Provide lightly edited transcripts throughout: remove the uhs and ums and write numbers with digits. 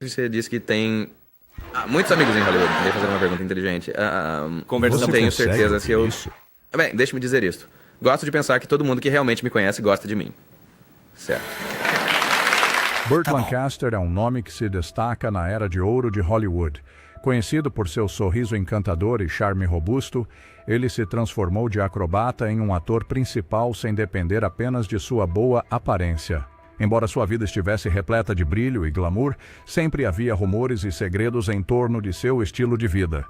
Você disse que tem muitos amigos em Hollywood. Queria fazer uma pergunta inteligente. Conversa Não tenho consegue certeza se eu... isso? Bem, deixe-me dizer isso. Gosto de pensar que todo mundo que realmente me conhece gosta de mim. Certo. Burt Lancaster é um nome que se destaca na era de ouro de Hollywood. Conhecido por seu sorriso encantador e charme robusto, ele se transformou de acrobata em um ator principal sem depender apenas de sua boa aparência. Embora sua vida estivesse repleta de brilho e glamour, sempre havia rumores e segredos em torno de seu estilo de vida.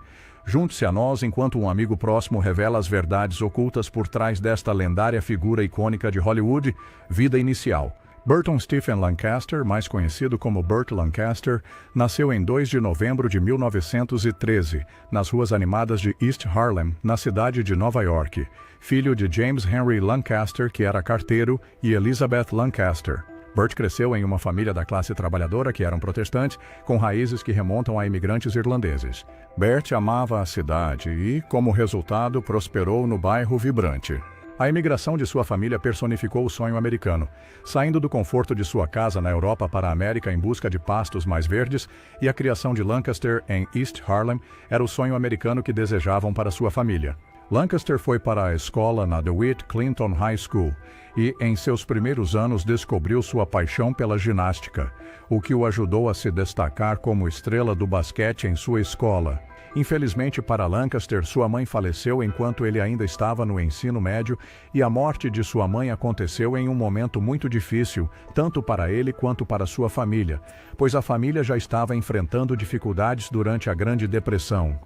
Junte-se a nós enquanto um amigo próximo revela as verdades ocultas por trás desta lendária figura icônica de Hollywood, vida inicial. Burton Stephen Lancaster, mais conhecido como Burt Lancaster, nasceu em 2 de novembro de 1913, nas ruas animadas de East Harlem, na cidade de Nova York. Filho de James Henry Lancaster, que era carteiro, e Elizabeth Lancaster. Burt cresceu em uma família da classe trabalhadora que eram protestantes, com raízes que remontam a imigrantes irlandeses. Bert amava a cidade e, como resultado, prosperou no bairro vibrante. A imigração de sua família personificou o sonho americano, saindo do conforto de sua casa na Europa para a América em busca de pastos mais verdes, e a criação de Lancaster em East Harlem era o sonho americano que desejavam para sua família. Lancaster foi para a escola na DeWitt Clinton High School e, em seus primeiros anos, descobriu sua paixão pela ginástica, o que o ajudou a se destacar como estrela do basquete em sua escola. Infelizmente para Lancaster, sua mãe faleceu enquanto ele ainda estava no ensino médio, e a morte de sua mãe aconteceu em um momento muito difícil, tanto para ele quanto para sua família, pois a família já estava enfrentando dificuldades durante a Grande Depressão.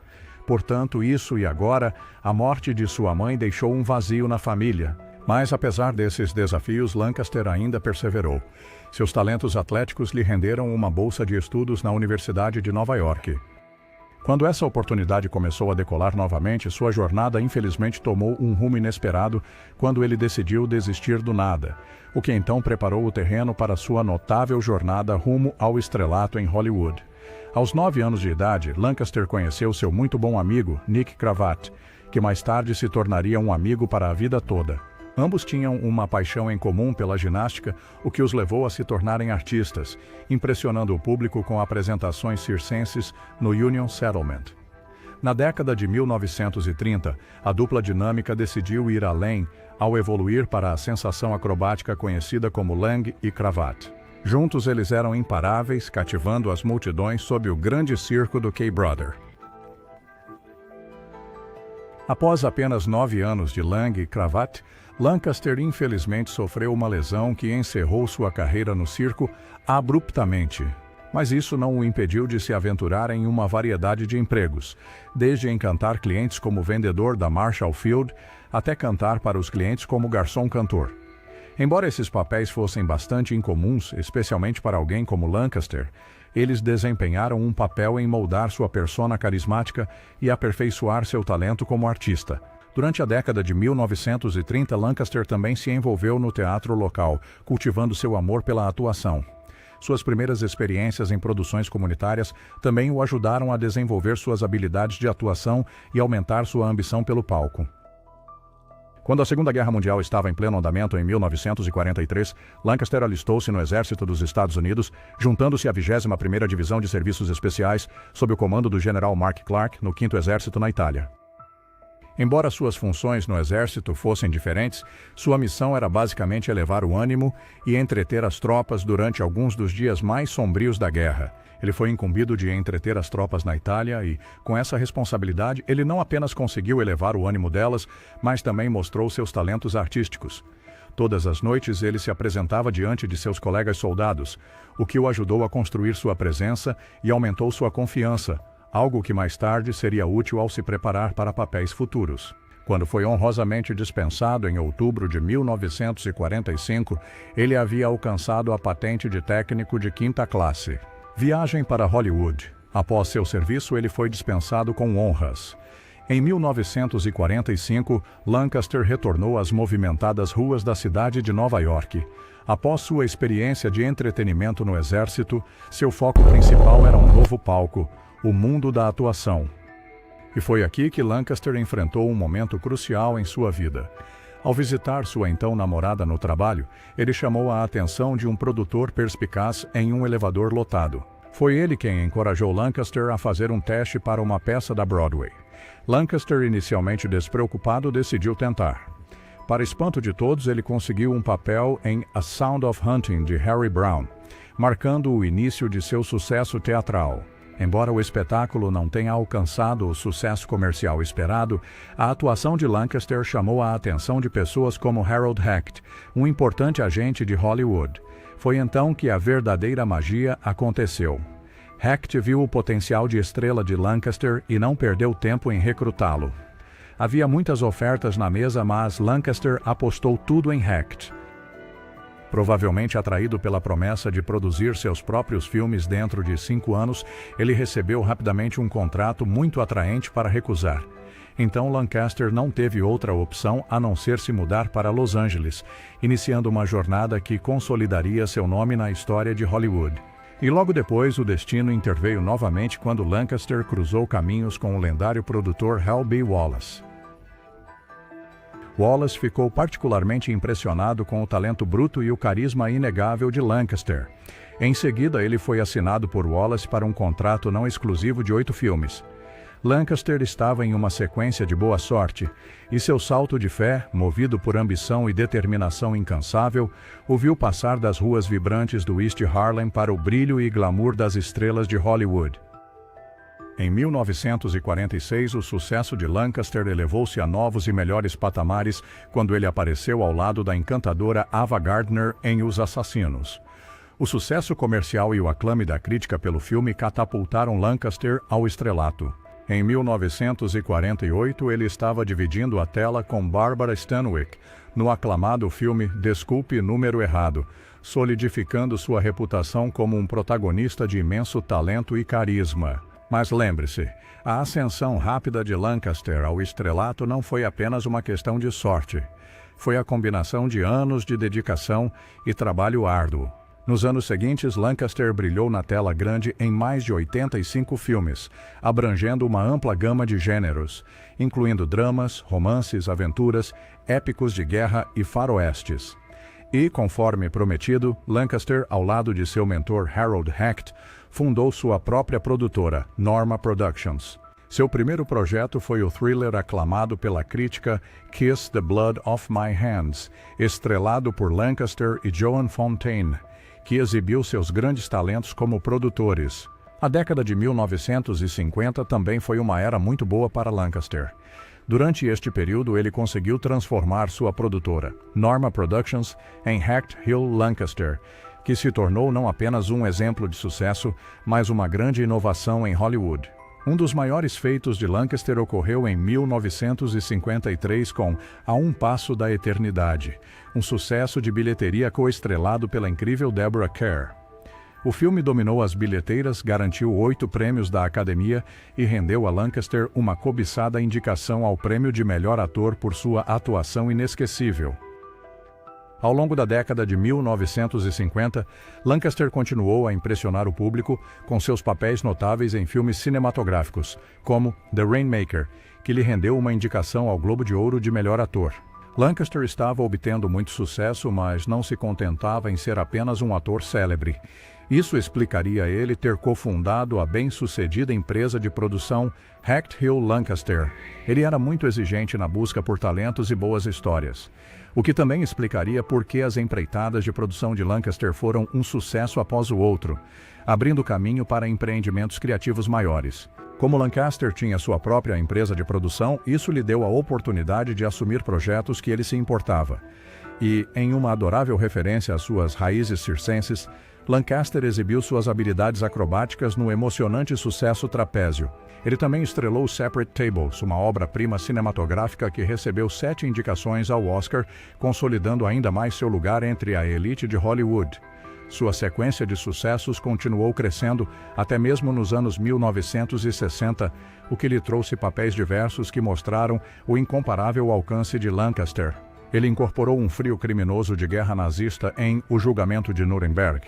Portanto, isso e agora, a morte de sua mãe deixou um vazio na família. Mas, apesar desses desafios, Lancaster ainda perseverou. Seus talentos atléticos lhe renderam uma bolsa de estudos na Universidade de Nova York. Quando essa oportunidade começou a decolar novamente, sua jornada infelizmente tomou um rumo inesperado quando ele decidiu desistir do nada, o que então preparou o terreno para sua notável jornada rumo ao estrelato em Hollywood. Aos 9 anos de idade, Lancaster conheceu seu muito bom amigo, Nick Cravat, que mais tarde se tornaria um amigo para a vida toda. Ambos tinham uma paixão em comum pela ginástica, o que os levou a se tornarem artistas, impressionando o público com apresentações circenses no Union Settlement. Na década de 1930, a dupla dinâmica decidiu ir além ao evoluir para a sensação acrobática conhecida como Lang e Cravat. Juntos eles eram imparáveis, cativando as multidões sob o grande circo do K-Brother. Após apenas 9 anos de Lang e Cravat, Lancaster infelizmente sofreu uma lesão que encerrou sua carreira no circo abruptamente. Mas isso não o impediu de se aventurar em uma variedade de empregos, desde encantar clientes como vendedor da Marshall Field até cantar para os clientes como garçom-cantor. Embora esses papéis fossem bastante incomuns, especialmente para alguém como Lancaster, eles desempenharam um papel em moldar sua persona carismática e aperfeiçoar seu talento como artista. Durante a década de 1930, Lancaster também se envolveu no teatro local, cultivando seu amor pela atuação. Suas primeiras experiências em produções comunitárias também o ajudaram a desenvolver suas habilidades de atuação e aumentar sua ambição pelo palco. Quando a Segunda Guerra Mundial estava em pleno andamento em 1943, Lancaster alistou-se no Exército dos Estados Unidos, juntando-se à 21ª Divisão de Serviços Especiais, sob o comando do general Mark Clark, no 5º Exército na Itália. Embora suas funções no Exército fossem diferentes, sua missão era basicamente elevar o ânimo e entreter as tropas durante alguns dos dias mais sombrios da guerra. Ele foi incumbido de entreter as tropas na Itália e, com essa responsabilidade, ele não apenas conseguiu elevar o ânimo delas, mas também mostrou seus talentos artísticos. Todas as noites ele se apresentava diante de seus colegas soldados, o que o ajudou a construir sua presença e aumentou sua confiança, algo que mais tarde seria útil ao se preparar para papéis futuros. Quando foi honrosamente dispensado em outubro de 1945, ele havia alcançado a patente de técnico de 5ª classe. Viagem para Hollywood. Após seu serviço, ele foi dispensado com honras. Em 1945, Lancaster retornou às movimentadas ruas da cidade de Nova York. Após sua experiência de entretenimento no Exército, seu foco principal era um novo palco, o mundo da atuação. E foi aqui que Lancaster enfrentou um momento crucial em sua vida. Ao visitar sua então namorada no trabalho, ele chamou a atenção de um produtor perspicaz em um elevador lotado. Foi ele quem encorajou Lancaster a fazer um teste para uma peça da Broadway. Lancaster, inicialmente despreocupado, decidiu tentar. Para espanto de todos, ele conseguiu um papel em A Sound of Hunting, de Harry Brown, marcando o início de seu sucesso teatral. Embora o espetáculo não tenha alcançado o sucesso comercial esperado, a atuação de Lancaster chamou a atenção de pessoas como Harold Hecht, um importante agente de Hollywood. Foi então que a verdadeira magia aconteceu. Hecht viu o potencial de estrela de Lancaster e não perdeu tempo em recrutá-lo. Havia muitas ofertas na mesa, mas Lancaster apostou tudo em Hecht. Provavelmente atraído pela promessa de produzir seus próprios filmes dentro de 5 anos, ele recebeu rapidamente um contrato muito atraente para recusar. Então Lancaster não teve outra opção a não ser se mudar para Los Angeles, iniciando uma jornada que consolidaria seu nome na história de Hollywood. E logo depois o destino interveio novamente quando Lancaster cruzou caminhos com o lendário produtor Hal B. Wallace. Wallace ficou particularmente impressionado com o talento bruto e o carisma inegável de Lancaster. Em seguida, ele foi assinado por Wallace para um contrato não exclusivo de 8 filmes. Lancaster estava em uma sequência de boa sorte, e seu salto de fé, movido por ambição e determinação incansável, o viu passar das ruas vibrantes do East Harlem para o brilho e glamour das estrelas de Hollywood. Em 1946, o sucesso de Lancaster elevou-se a novos e melhores patamares quando ele apareceu ao lado da encantadora Ava Gardner em Os Assassinos. O sucesso comercial e o aclame da crítica pelo filme catapultaram Lancaster ao estrelato. Em 1948, ele estava dividindo a tela com Barbara Stanwyck no aclamado filme Desculpe, Número Errado, solidificando sua reputação como um protagonista de imenso talento e carisma. Mas lembre-se, a ascensão rápida de Lancaster ao estrelato não foi apenas uma questão de sorte. Foi a combinação de anos de dedicação e trabalho árduo. Nos anos seguintes, Lancaster brilhou na tela grande em mais de 85 filmes, abrangendo uma ampla gama de gêneros, incluindo dramas, romances, aventuras, épicos de guerra e faroestes. E, conforme prometido, Lancaster, ao lado de seu mentor Harold Hecht, fundou sua própria produtora, Norma Productions. Seu primeiro projeto foi o thriller aclamado pela crítica Kiss the Blood Off My Hands, estrelado por Lancaster e Joan Fontaine, que exibiu seus grandes talentos como produtores. A década de 1950 também foi uma era muito boa para Lancaster. Durante este período, ele conseguiu transformar sua produtora, Norma Productions, em Hecht Hill Lancaster, que se tornou não apenas um exemplo de sucesso, mas uma grande inovação em Hollywood. Um dos maiores feitos de Lancaster ocorreu em 1953 com A Um Passo da Eternidade, um sucesso de bilheteria coestrelado pela incrível Deborah Kerr. O filme dominou as bilheteiras, garantiu 8 prêmios da Academia e rendeu a Lancaster uma cobiçada indicação ao prêmio de melhor ator por sua atuação inesquecível. Ao longo da década de 1950, Lancaster continuou a impressionar o público com seus papéis notáveis em filmes cinematográficos, como The Rainmaker, que lhe rendeu uma indicação ao Globo de Ouro de melhor ator. Lancaster estava obtendo muito sucesso, mas não se contentava em ser apenas um ator célebre. Isso explicaria ele ter cofundado a bem-sucedida empresa de produção Hecht Hill Lancaster. Ele era muito exigente na busca por talentos e boas histórias. O que também explicaria por que as empreitadas de produção de Lancaster foram um sucesso após o outro, abrindo caminho para empreendimentos criativos maiores. Como Lancaster tinha sua própria empresa de produção, isso lhe deu a oportunidade de assumir projetos que ele se importava. E, em uma adorável referência às suas raízes circenses, Lancaster exibiu suas habilidades acrobáticas no emocionante sucesso Trapézio. Ele também estrelou Separate Tables, uma obra-prima cinematográfica que recebeu 7 indicações ao Oscar, consolidando ainda mais seu lugar entre a elite de Hollywood. Sua sequência de sucessos continuou crescendo até mesmo nos anos 1960, o que lhe trouxe papéis diversos que mostraram o incomparável alcance de Lancaster. Ele incorporou um frio criminoso de guerra nazista em O Julgamento de Nuremberg.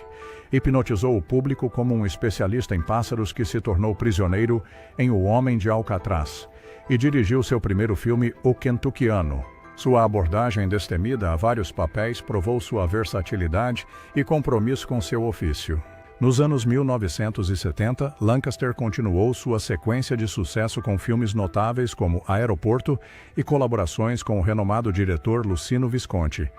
Hipnotizou o público como um especialista em pássaros que se tornou prisioneiro em O Homem de Alcatraz. E dirigiu seu primeiro filme, O Kentuckiano. Sua abordagem destemida a vários papéis provou sua versatilidade e compromisso com seu ofício. Nos anos 1970, Lancaster continuou sua sequência de sucesso com filmes notáveis como Aeroporto e colaborações com o renomado diretor Lucino Visconti,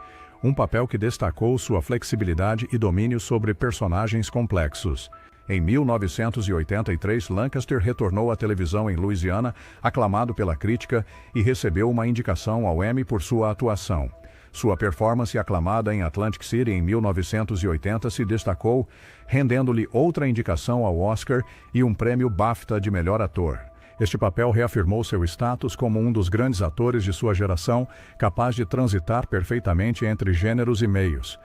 um papel que destacou sua flexibilidade e domínio sobre personagens complexos. Em 1983, Lancaster retornou à televisão em Louisiana, aclamado pela crítica, e recebeu uma indicação ao Emmy por sua atuação. Sua performance aclamada em Atlantic City em 1980 se destacou, rendendo-lhe outra indicação ao Oscar e um prêmio BAFTA de melhor ator. Este papel reafirmou seu status como um dos grandes atores de sua geração, capaz de transitar perfeitamente entre gêneros e meios.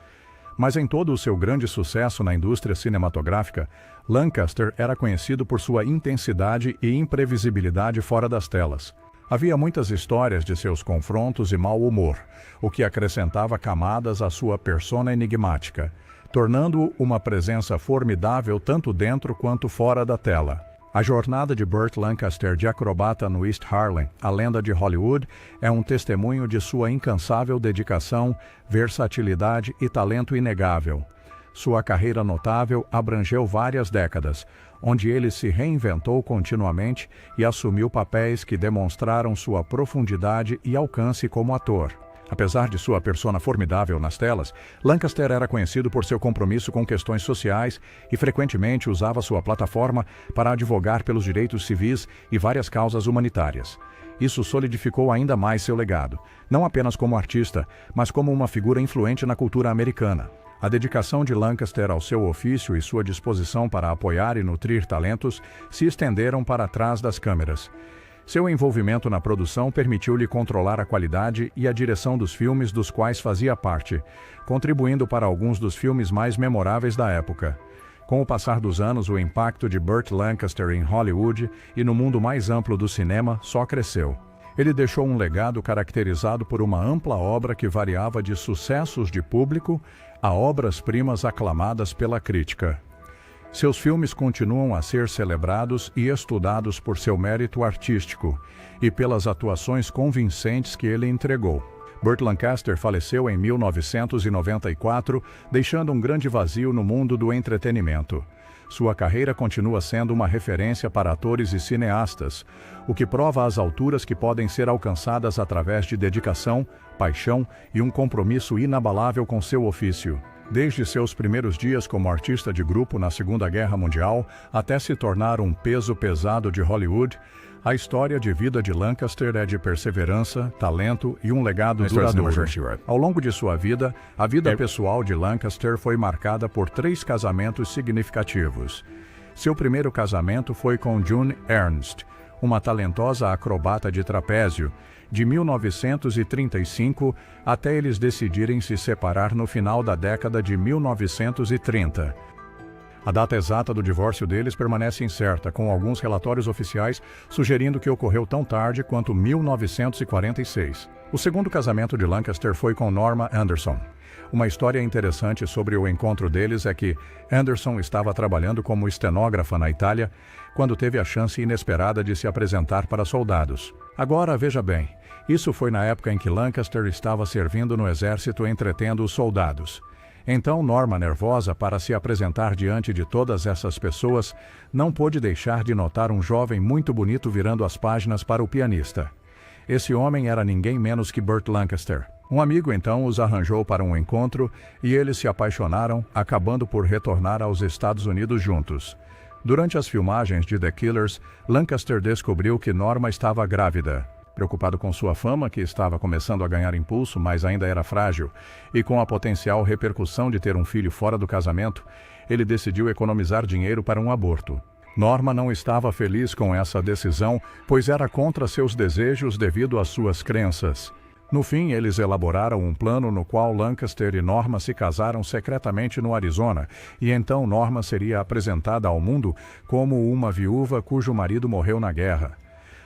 Mas em todo o seu grande sucesso na indústria cinematográfica, Lancaster era conhecido por sua intensidade e imprevisibilidade fora das telas. Havia muitas histórias de seus confrontos e mau humor, o que acrescentava camadas à sua persona enigmática, tornando-o uma presença formidável tanto dentro quanto fora da tela. A jornada de Burt Lancaster de acrobata no East Harlem, a lenda de Hollywood, é um testemunho de sua incansável dedicação, versatilidade e talento inegável. Sua carreira notável abrangeu várias décadas, onde ele se reinventou continuamente e assumiu papéis que demonstraram sua profundidade e alcance como ator. Apesar de sua persona formidável nas telas, Lancaster era conhecido por seu compromisso com questões sociais e frequentemente usava sua plataforma para advogar pelos direitos civis e várias causas humanitárias. Isso solidificou ainda mais seu legado, não apenas como artista, mas como uma figura influente na cultura americana. A dedicação de Lancaster ao seu ofício e sua disposição para apoiar e nutrir talentos se estenderam para trás das câmeras. Seu envolvimento na produção permitiu-lhe controlar a qualidade e a direção dos filmes dos quais fazia parte, contribuindo para alguns dos filmes mais memoráveis da época. Com o passar dos anos, o impacto de Burt Lancaster em Hollywood e no mundo mais amplo do cinema só cresceu. Ele deixou um legado caracterizado por uma ampla obra que variava de sucessos de público a obras-primas aclamadas pela crítica. Seus filmes continuam a ser celebrados e estudados por seu mérito artístico e pelas atuações convincentes que ele entregou. Burt Lancaster faleceu em 1994, deixando um grande vazio no mundo do entretenimento. Sua carreira continua sendo uma referência para atores e cineastas, o que prova as alturas que podem ser alcançadas através de dedicação, paixão e um compromisso inabalável com seu ofício. Desde seus primeiros dias como artista de grupo na Segunda Guerra Mundial até se tornar um peso pesado de Hollywood, a história de vida de Lancaster é de perseverança, talento e um legado duradouro. Ao longo de sua vida, a vida pessoal de Lancaster foi marcada por 3 casamentos significativos. Seu primeiro casamento foi com June Ernst, uma talentosa acrobata de trapézio, de 1935 até eles decidirem se separar no final da década de 1930. A data exata do divórcio deles permanece incerta, com alguns relatórios oficiais sugerindo que ocorreu tão tarde quanto 1946. O segundo casamento de Lancaster foi com Norma Anderson. Uma história interessante sobre o encontro deles é que Anderson estava trabalhando como estenógrafa na Itália quando teve a chance inesperada de se apresentar para soldados. Agora, veja bem, isso foi na época em que Lancaster estava servindo no exército entretendo os soldados. Então Norma, nervosa para se apresentar diante de todas essas pessoas, não pôde deixar de notar um jovem muito bonito virando as páginas para o pianista. Esse homem era ninguém menos que Burt Lancaster. Um amigo então os arranjou para um encontro e eles se apaixonaram, acabando por retornar aos Estados Unidos juntos. Durante as filmagens de The Killers, Lancaster descobriu que Norma estava grávida. Preocupado com sua fama, que estava começando a ganhar impulso, mas ainda era frágil, e com a potencial repercussão de ter um filho fora do casamento, ele decidiu economizar dinheiro para um aborto. Norma não estava feliz com essa decisão, pois era contra seus desejos devido às suas crenças. No fim, eles elaboraram um plano no qual Lancaster e Norma se casaram secretamente no Arizona, e então Norma seria apresentada ao mundo como uma viúva cujo marido morreu na guerra.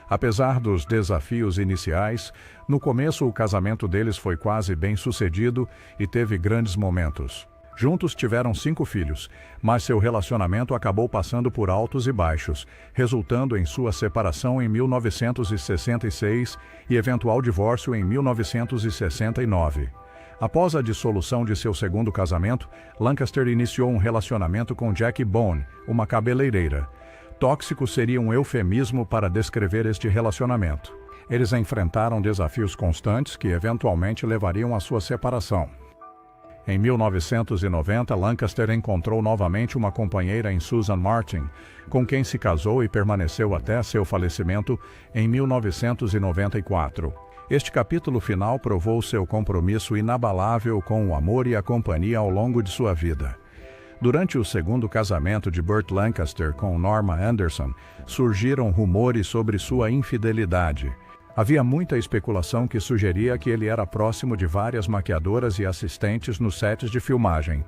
Apesar dos desafios iniciais, no começo o casamento deles foi quase bem-sucedido e teve grandes momentos. Juntos tiveram 5 filhos, mas seu relacionamento acabou passando por altos e baixos, resultando em sua separação em 1966 e eventual divórcio em 1969. Após a dissolução de seu segundo casamento, Lancaster iniciou um relacionamento com Jackie Bone, uma cabeleireira. Tóxico seria um eufemismo para descrever este relacionamento. Eles enfrentaram desafios constantes que eventualmente levariam à sua separação. Em 1990, Lancaster encontrou novamente uma companheira em Susan Martin, com quem se casou e permaneceu até seu falecimento em 1994. Este capítulo final provou seu compromisso inabalável com o amor e a companhia ao longo de sua vida. Durante o segundo casamento de Burt Lancaster com Norma Anderson, surgiram rumores sobre sua infidelidade. Havia muita especulação que sugeria que ele era próximo de várias maquiadoras e assistentes nos sets de filmagem.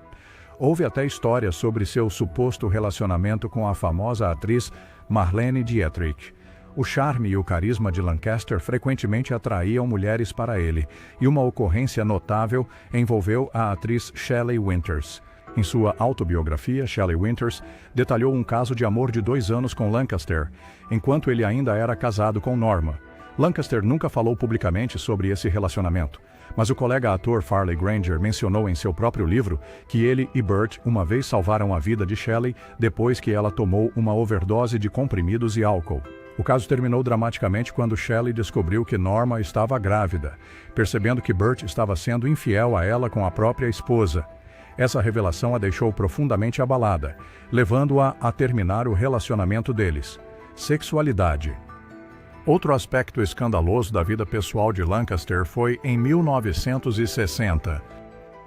Houve até histórias sobre seu suposto relacionamento com a famosa atriz Marlene Dietrich. O charme e o carisma de Lancaster frequentemente atraíam mulheres para ele, e uma ocorrência notável envolveu a atriz Shelley Winters. Em sua autobiografia, Shelley Winters detalhou um caso de amor de 2 anos com Lancaster, enquanto ele ainda era casado com Norma. Lancaster nunca falou publicamente sobre esse relacionamento, mas o colega ator Farley Granger mencionou em seu próprio livro que ele e Burt uma vez salvaram a vida de Shelley depois que ela tomou uma overdose de comprimidos e álcool. O caso terminou dramaticamente quando Shelley descobriu que Norma estava grávida, percebendo que Burt estava sendo infiel a ela com a própria esposa. Essa revelação a deixou profundamente abalada, levando-a a terminar o relacionamento deles. Sexualidade. Outro aspecto escandaloso da vida pessoal de Lancaster foi em 1960.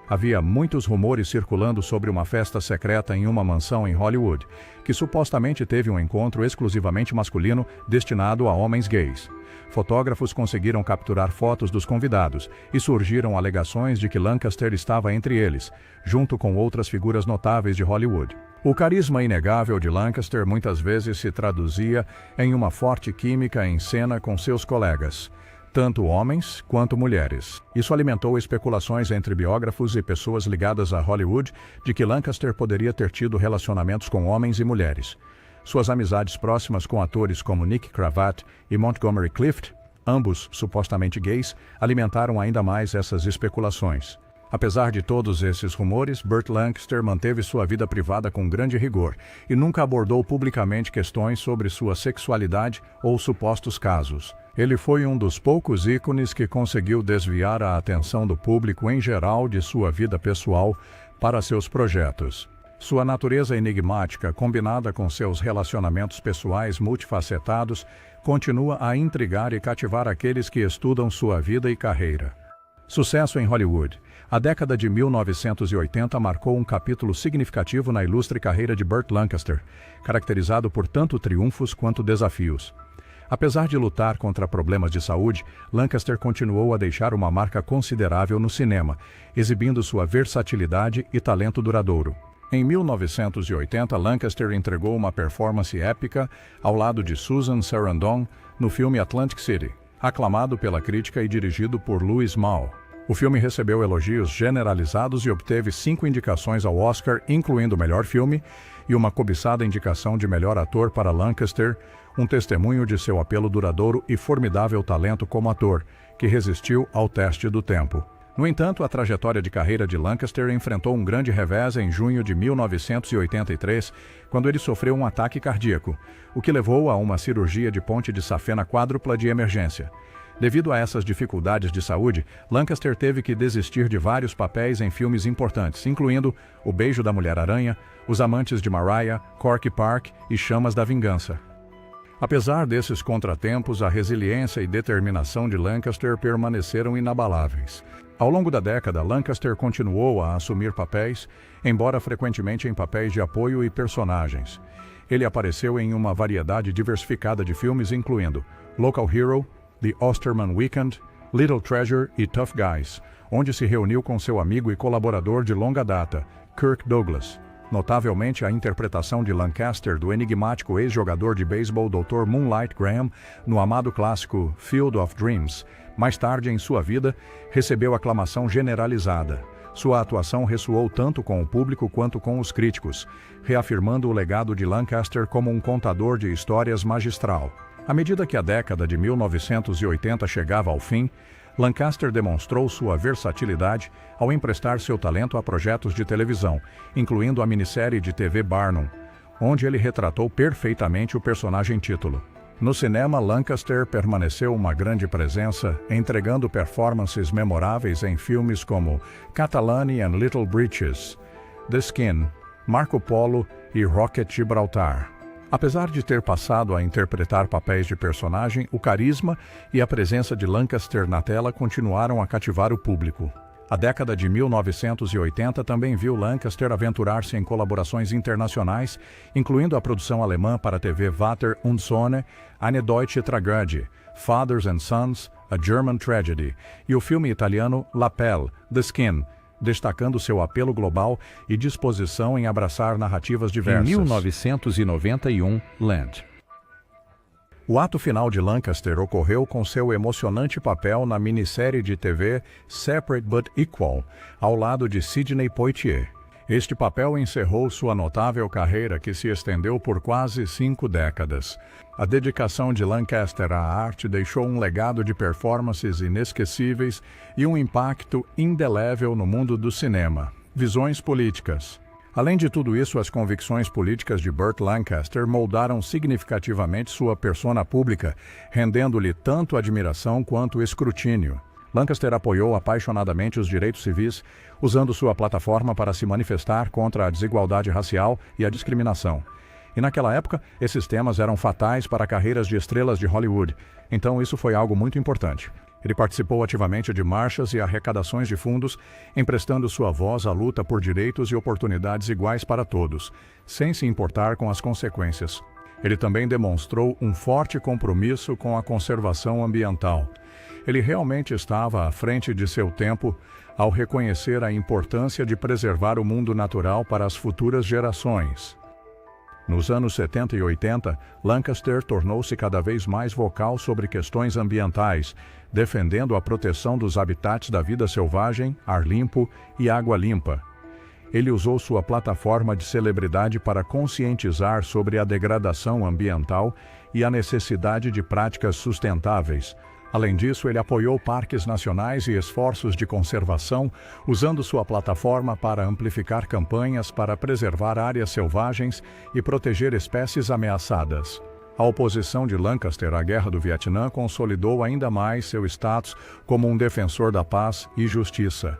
Havia muitos rumores circulando sobre uma festa secreta em uma mansão em Hollywood, que supostamente teve um encontro exclusivamente masculino destinado a homens gays. Fotógrafos conseguiram capturar fotos dos convidados e surgiram alegações de que Lancaster estava entre eles, junto com outras figuras notáveis de Hollywood. O carisma inegável de Lancaster muitas vezes se traduzia em uma forte química em cena com seus colegas, tanto homens quanto mulheres. Isso alimentou especulações entre biógrafos e pessoas ligadas a Hollywood de que Lancaster poderia ter tido relacionamentos com homens e mulheres. Suas amizades próximas com atores como Nick Cravat e Montgomery Clift, ambos supostamente gays, alimentaram ainda mais essas especulações. Apesar de todos esses rumores, Burt Lancaster manteve sua vida privada com grande rigor e nunca abordou publicamente questões sobre sua sexualidade ou supostos casos. Ele foi um dos poucos ícones que conseguiu desviar a atenção do público em geral de sua vida pessoal para seus projetos. Sua natureza enigmática, combinada com seus relacionamentos pessoais multifacetados, continua a intrigar e cativar aqueles que estudam sua vida e carreira. Sucesso em Hollywood. A década de 1980 marcou um capítulo significativo na ilustre carreira de Burt Lancaster, caracterizado por tanto triunfos quanto desafios. Apesar de lutar contra problemas de saúde, Lancaster continuou a deixar uma marca considerável no cinema, exibindo sua versatilidade e talento duradouro. Em 1980, Lancaster entregou uma performance épica ao lado de Susan Sarandon no filme Atlantic City, aclamado pela crítica e dirigido por Louis Malle. O filme recebeu elogios generalizados e obteve 5 indicações ao Oscar, incluindo Melhor Filme, e uma cobiçada indicação de Melhor Ator para Lancaster, um testemunho de seu apelo duradouro e formidável talento como ator, que resistiu ao teste do tempo. No entanto, a trajetória de carreira de Lancaster enfrentou um grande revés em junho de 1983, quando ele sofreu um ataque cardíaco, o que levou a uma cirurgia de ponte de safena quádrupla de emergência. Devido a essas dificuldades de saúde, Lancaster teve que desistir de vários papéis em filmes importantes, incluindo O Beijo da Mulher-Aranha, Os Amantes de Mariah, Corky Park e Chamas da Vingança. Apesar desses contratempos, a resiliência e determinação de Lancaster permaneceram inabaláveis. Ao longo da década, Lancaster continuou a assumir papéis, embora frequentemente em papéis de apoio e personagens. Ele apareceu em uma variedade diversificada de filmes, incluindo Local Hero, The Osterman Weekend, Little Treasure e Tough Guys, onde se reuniu com seu amigo e colaborador de longa data, Kirk Douglas. Notavelmente, a interpretação de Lancaster do enigmático ex-jogador de beisebol Dr. Moonlight Graham no amado clássico Field of Dreams, mais tarde em sua vida, recebeu aclamação generalizada. Sua atuação ressoou tanto com o público quanto com os críticos, reafirmando o legado de Lancaster como um contador de histórias magistral. À medida que a década de 1980 chegava ao fim, Lancaster demonstrou sua versatilidade ao emprestar seu talento a projetos de televisão, incluindo a minissérie de TV Barnum, onde ele retratou perfeitamente o personagem título. No cinema, Lancaster permaneceu uma grande presença, entregando performances memoráveis em filmes como Catalani and Little Breeches, The Skin, Marco Polo e Rocket Gibraltar. Apesar de ter passado a interpretar papéis de personagem, o carisma e a presença de Lancaster na tela continuaram a cativar o público. A década de 1980 também viu Lancaster aventurar-se em colaborações internacionais, incluindo a produção alemã para a TV Vater und Sonne, Eine deutsche Tragödie, Fathers and Sons, A German Tragedy, e o filme italiano La Pelle, The Skin, destacando seu apelo global e disposição em abraçar narrativas diversas. Em 1991, Land. O ato final de Lancaster ocorreu com seu emocionante papel na minissérie de TV Separate but Equal, ao lado de Sidney Poitier. Este papel encerrou sua notável carreira, que se estendeu por quase 5 décadas. A dedicação de Lancaster à arte deixou um legado de performances inesquecíveis e um impacto indelével no mundo do cinema. Visões políticas. Além de tudo isso, as convicções políticas de Burt Lancaster moldaram significativamente sua persona pública, rendendo-lhe tanto admiração quanto escrutínio. Lancaster apoiou apaixonadamente os direitos civis, usando sua plataforma para se manifestar contra a desigualdade racial e a discriminação. E naquela época, esses temas eram fatais para carreiras de estrelas de Hollywood, então isso foi algo muito importante. Ele participou ativamente de marchas e arrecadações de fundos, emprestando sua voz à luta por direitos e oportunidades iguais para todos, sem se importar com as consequências. Ele também demonstrou um forte compromisso com a conservação ambiental. Ele realmente estava à frente de seu tempo ao reconhecer a importância de preservar o mundo natural para as futuras gerações. Nos anos 70 e 80, Lancaster tornou-se cada vez mais vocal sobre questões ambientais, defendendo a proteção dos habitats da vida selvagem, ar limpo e água limpa. Ele usou sua plataforma de celebridade para conscientizar sobre a degradação ambiental e a necessidade de práticas sustentáveis. Além disso, ele apoiou parques nacionais e esforços de conservação, usando sua plataforma para amplificar campanhas para preservar áreas selvagens e proteger espécies ameaçadas. A oposição de Lancaster à Guerra do Vietnã consolidou ainda mais seu status como um defensor da paz e justiça.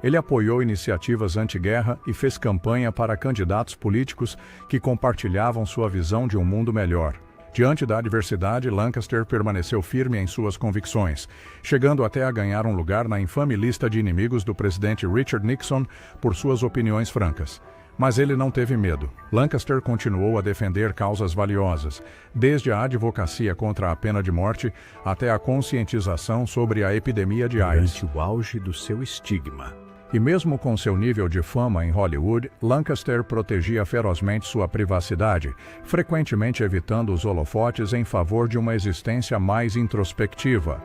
Ele apoiou iniciativas anti-guerra e fez campanha para candidatos políticos que compartilhavam sua visão de um mundo melhor. Diante da adversidade, Lancaster permaneceu firme em suas convicções, chegando até a ganhar um lugar na infame lista de inimigos do presidente Richard Nixon por suas opiniões francas. Mas ele não teve medo. Lancaster continuou a defender causas valiosas, desde a advocacia contra a pena de morte até a conscientização sobre a epidemia de AIDS. Durante o auge do seu estigma. E mesmo com seu nível de fama em Hollywood, Lancaster protegia ferozmente sua privacidade, frequentemente evitando os holofotes em favor de uma existência mais introspectiva.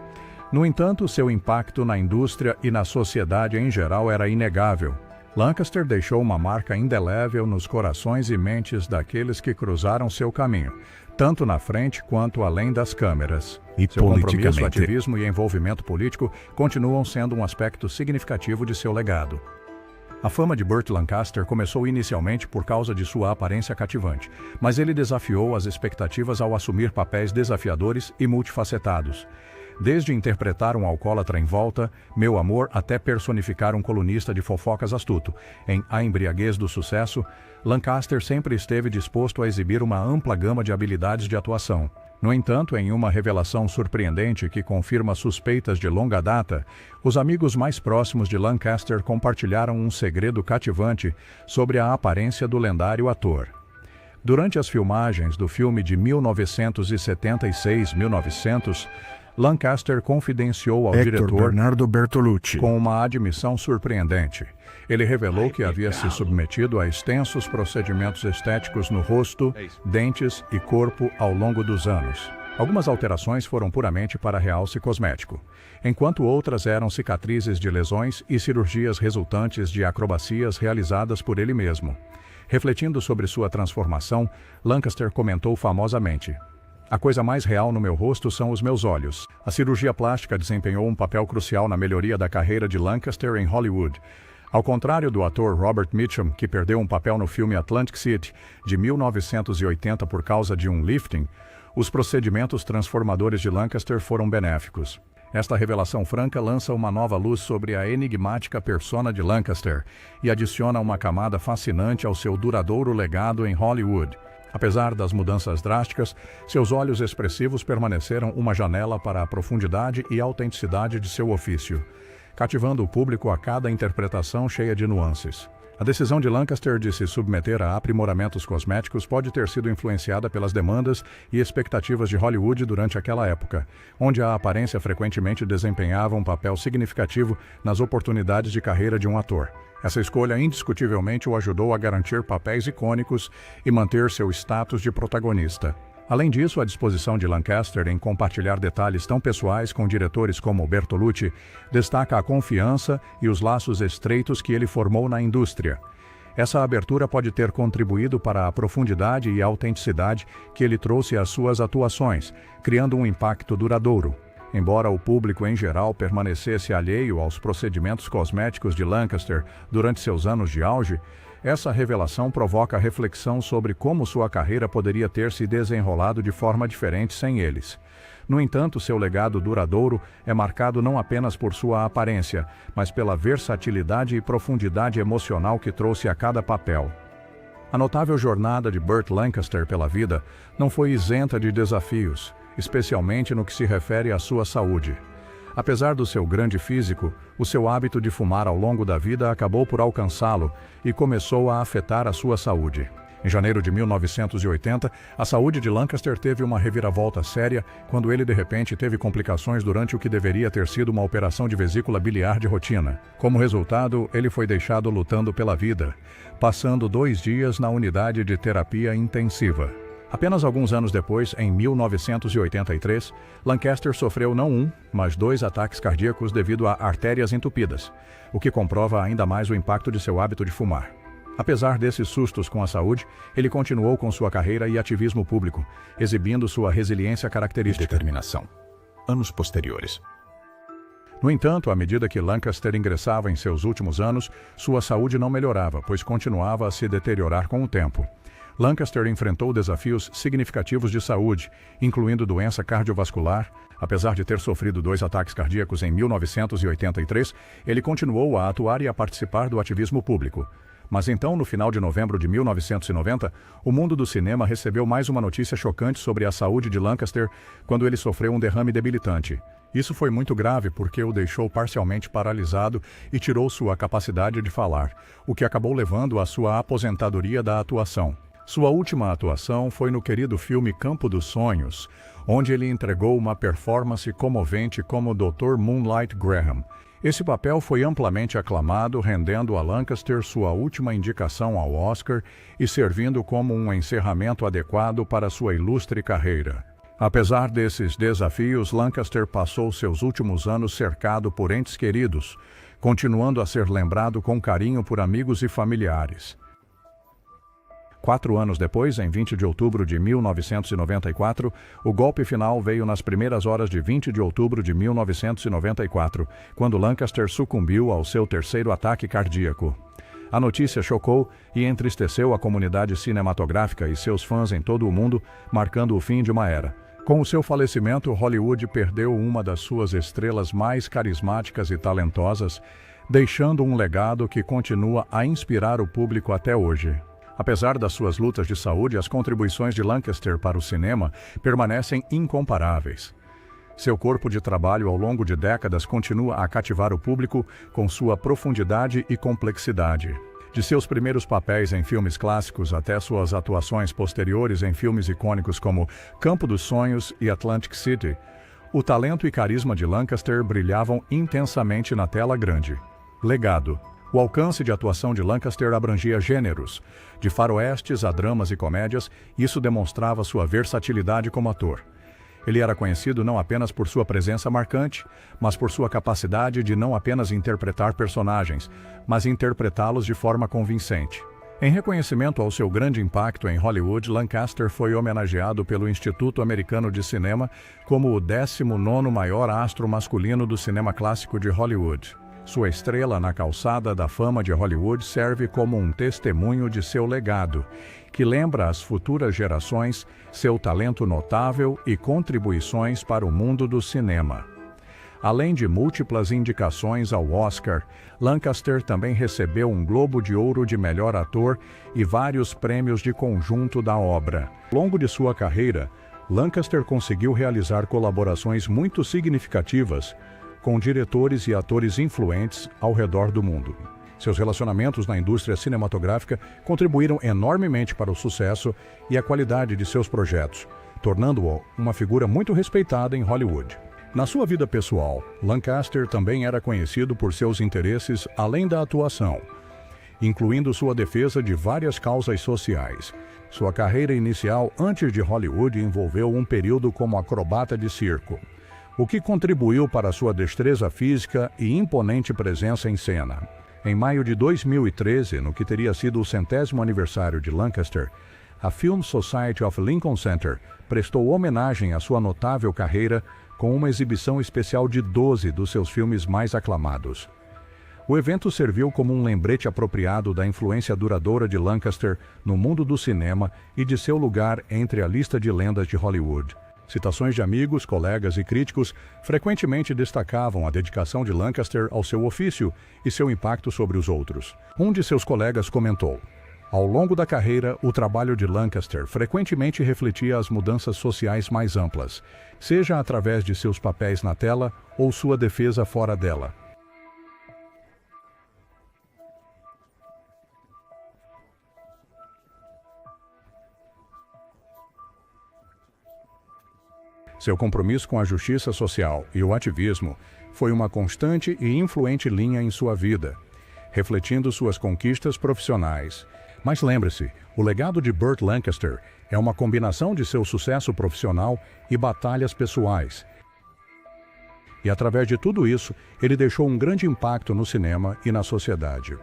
No entanto, seu impacto na indústria e na sociedade em geral era inegável. Lancaster deixou uma marca indelével nos corações e mentes daqueles que cruzaram seu caminho, tanto na frente quanto além das câmeras. E seu compromisso, politicamente, ativismo e envolvimento político continuam sendo um aspecto significativo de seu legado. A fama de Burt Lancaster começou inicialmente por causa de sua aparência cativante, mas ele desafiou as expectativas ao assumir papéis desafiadores e multifacetados. Desde interpretar um alcoólatra em Volta, Meu Amor, até personificar um colunista de fofocas astuto. Em A Embriaguez do Sucesso, Lancaster sempre esteve disposto a exibir uma ampla gama de habilidades de atuação. No entanto, em uma revelação surpreendente que confirma suspeitas de longa data, os amigos mais próximos de Lancaster compartilharam um segredo cativante sobre a aparência do lendário ator. Durante as filmagens do filme de 1976-1900, Lancaster confidenciou ao diretor Bernardo Bertolucci com uma admissão surpreendente. Ele revelou que havia se submetido a extensos procedimentos estéticos no rosto, dentes e corpo ao longo dos anos. Algumas alterações foram puramente para realce cosmético, enquanto outras eram cicatrizes de lesões e cirurgias resultantes de acrobacias realizadas por ele mesmo. Refletindo sobre sua transformação, Lancaster comentou famosamente: A coisa mais real no meu rosto são os meus olhos. A cirurgia plástica desempenhou um papel crucial na melhoria da carreira de Lancaster em Hollywood. Ao contrário do ator Robert Mitchum, que perdeu um papel no filme Atlantic City, de 1980 por causa de um lifting, os procedimentos transformadores de Lancaster foram benéficos. Esta revelação franca lança uma nova luz sobre a enigmática persona de Lancaster e adiciona uma camada fascinante ao seu duradouro legado em Hollywood. Apesar das mudanças drásticas, seus olhos expressivos permaneceram uma janela para a profundidade e autenticidade de seu ofício, cativando o público a cada interpretação cheia de nuances. A decisão de Lancaster de se submeter a aprimoramentos cosméticos pode ter sido influenciada pelas demandas e expectativas de Hollywood durante aquela época, onde a aparência frequentemente desempenhava um papel significativo nas oportunidades de carreira de um ator. Essa escolha indiscutivelmente o ajudou a garantir papéis icônicos e manter seu status de protagonista. Além disso, a disposição de Lancaster em compartilhar detalhes tão pessoais com diretores como Bertolucci destaca a confiança e os laços estreitos que ele formou na indústria. Essa abertura pode ter contribuído para a profundidade e autenticidade que ele trouxe às suas atuações, criando um impacto duradouro. Embora o público em geral permanecesse alheio aos procedimentos cosméticos de Lancaster durante seus anos de auge, essa revelação provoca reflexão sobre como sua carreira poderia ter se desenrolado de forma diferente sem eles. No entanto, seu legado duradouro é marcado não apenas por sua aparência, mas pela versatilidade e profundidade emocional que trouxe a cada papel. A notável jornada de Burt Lancaster pela vida não foi isenta de desafios, especialmente no que se refere à sua saúde. Apesar do seu grande físico, o seu hábito de fumar ao longo da vida acabou por alcançá-lo e começou a afetar a sua saúde. Em janeiro de 1980, a saúde de Lancaster teve uma reviravolta séria quando ele de repente teve complicações durante o que deveria ter sido uma operação de vesícula biliar de rotina. Como resultado, ele foi deixado lutando pela vida, passando 2 dias na unidade de terapia intensiva. Apenas alguns anos depois, em 1983, Lancaster sofreu não um, mas 2 ataques cardíacos devido a artérias entupidas, o que comprova ainda mais o impacto de seu hábito de fumar. Apesar desses sustos com a saúde, ele continuou com sua carreira e ativismo público, exibindo sua resiliência característica e determinação. Anos posteriores. No entanto, à medida que Lancaster ingressava em seus últimos anos, sua saúde não melhorava, pois continuava a se deteriorar com o tempo. Lancaster enfrentou desafios significativos de saúde, incluindo doença cardiovascular. Apesar de ter sofrido 2 ataques cardíacos em 1983, ele continuou a atuar e a participar do ativismo público. Mas então, no final de novembro de 1990, o mundo do cinema recebeu mais uma notícia chocante sobre a saúde de Lancaster quando ele sofreu um derrame debilitante. Isso foi muito grave porque o deixou parcialmente paralisado e tirou sua capacidade de falar, o que acabou levando à sua aposentadoria da atuação. Sua última atuação foi no querido filme Campo dos Sonhos, onde ele entregou uma performance comovente como Dr. Moonlight Graham. Esse papel foi amplamente aclamado, rendendo a Lancaster sua última indicação ao Oscar e servindo como um encerramento adequado para sua ilustre carreira. Apesar desses desafios, Lancaster passou seus últimos anos cercado por entes queridos, continuando a ser lembrado com carinho por amigos e familiares. 4 anos depois, em 20 de outubro de 1994, o golpe final veio nas primeiras horas de 20 de outubro de 1994, quando Lancaster sucumbiu ao seu 3º ataque cardíaco. A notícia chocou e entristeceu a comunidade cinematográfica e seus fãs em todo o mundo, marcando o fim de uma era. Com o seu falecimento, Hollywood perdeu uma das suas estrelas mais carismáticas e talentosas, deixando um legado que continua a inspirar o público até hoje. Apesar das suas lutas de saúde, as contribuições de Lancaster para o cinema permanecem incomparáveis. Seu corpo de trabalho ao longo de décadas continua a cativar o público com sua profundidade e complexidade. De seus primeiros papéis em filmes clássicos até suas atuações posteriores em filmes icônicos como Campo dos Sonhos e Atlantic City, o talento e carisma de Lancaster brilhavam intensamente na tela grande. Legado. O alcance de atuação de Lancaster abrangia gêneros, de faroestes a dramas e comédias, e isso demonstrava sua versatilidade como ator. Ele era conhecido não apenas por sua presença marcante, mas por sua capacidade de não apenas interpretar personagens, mas interpretá-los de forma convincente. Em reconhecimento ao seu grande impacto em Hollywood, Lancaster foi homenageado pelo Instituto Americano de Cinema como o 19º maior astro masculino do cinema clássico de Hollywood. Sua estrela na calçada da fama de Hollywood serve como um testemunho de seu legado, que lembra às futuras gerações seu talento notável e contribuições para o mundo do cinema. Além de múltiplas indicações ao Oscar, Lancaster também recebeu um Globo de Ouro de melhor ator e vários prêmios de conjunto da obra. Ao longo de sua carreira, Lancaster conseguiu realizar colaborações muito significativas com diretores e atores influentes ao redor do mundo. Seus relacionamentos na indústria cinematográfica contribuíram enormemente para o sucesso e a qualidade de seus projetos, tornando-o uma figura muito respeitada em Hollywood. Na sua vida pessoal, Lancaster também era conhecido por seus interesses além da atuação, incluindo sua defesa de várias causas sociais. Sua carreira inicial antes de Hollywood envolveu um período como acrobata de circo, o que contribuiu para sua destreza física e imponente presença em cena. Em maio de 2013, no que teria sido o 100º aniversário de Lancaster, a Film Society of Lincoln Center prestou homenagem à sua notável carreira com uma exibição especial de 12 dos seus filmes mais aclamados. O evento serviu como um lembrete apropriado da influência duradoura de Lancaster no mundo do cinema e de seu lugar entre a lista de lendas de Hollywood. Citações de amigos, colegas e críticos frequentemente destacavam a dedicação de Lancaster ao seu ofício e seu impacto sobre os outros. Um de seus colegas comentou: ao longo da carreira, o trabalho de Lancaster frequentemente refletia as mudanças sociais mais amplas, seja através de seus papéis na tela ou sua defesa fora dela. Seu compromisso com a justiça social e o ativismo foi uma constante e influente linha em sua vida, refletindo suas conquistas profissionais. Mas lembre-se, o legado de Burt Lancaster é uma combinação de seu sucesso profissional e batalhas pessoais. E através de tudo isso, ele deixou um grande impacto no cinema e na sociedade.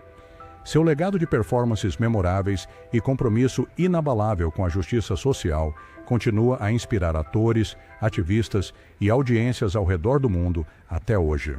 Seu legado de performances memoráveis e compromisso inabalável com a justiça social continua a inspirar atores, ativistas e audiências ao redor do mundo até hoje.